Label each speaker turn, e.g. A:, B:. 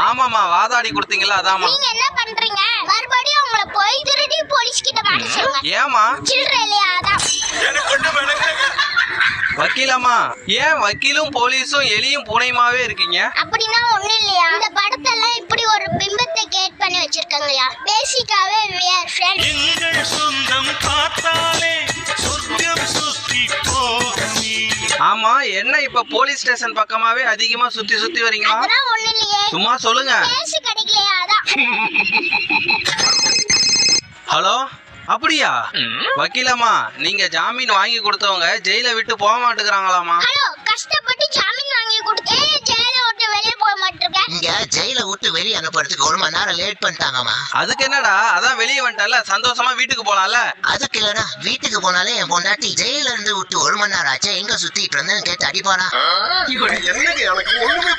A: ஆமாமா, வாதாடி கொடுத்தீங்களா? அதாமா.
B: நீங்க என்ன பண்றீங்க? மறுபடியும் உங்களை போய் திருடி போலீஸ் கிட்ட மாட்ட சொல்லுங்க.
A: ஏமா?
B: சில்லற இல்லையா? அதான்.
A: வக்கீலம்மா, ஏன் வக்கீலும் போலீஸும் எலியும் பூனையுமாவே இருக்கீங்க?
B: அப்படின்னா ஒண்ணு இல்லையா, இந்த படத்தெல்லாம் இப்படி ஒரு பிம்பத்தை கிரியேட் பண்ணி வச்சிருக்காங்கயா. பேசிக்காவே we are friends.
C: எங்கள் சொந்தம் பார்த்தாலே சொர்க்கம் சுத்தி போகுமே.
A: ஆமா, என்ன இப்ப போலீஸ் ஸ்டேஷன் பக்கமாவே அதிகமா சுத்தி வரீங்களா?
B: அதெல்லாம் ஒண்ணு இல்லையே,
A: சும்மா சொல்லுங்க.
B: பேசி கிடைக்கலையா? அதான்.
A: ஹலோ, அப்படியா? வக்கீலம்மா, நீங்க ஜாமீன் வாங்கி கொடுத்தவங்க ஜெயில விட்டு போக மாட்டேங்கிறாங்களாமா?
B: ஹலோ, கஷ்டப்பட்டு ஜாமீன் வாங்கி கொடுத்தே ஜெயில விட்டு வெளியே போக மாட்டிருக்க.
D: இங்க ஜெயில விட்டு வெளியே அனுப்புறதுக்கு 1 மணி நேரம் லேட் பண்ணிட்டாங்கம்மா.
A: அதுக்கு என்னடா, அதான் வெளியே வந்துட்டல, சந்தோஷமா வீட்டுக்கு போலாம்ல.
D: அதுக்கு இல்லடா, வீட்டுக்கு போனாலே என் பொண்டாட்டி ஜெயில இருந்து விட்டு 1 மணி நேரம் ஆச்சு, எங்க சுத்திட்டு இருந்தேன்னு கேட்டு அடிப்பானா?
C: என்னங்க எனக்கு ஒண்ணுமே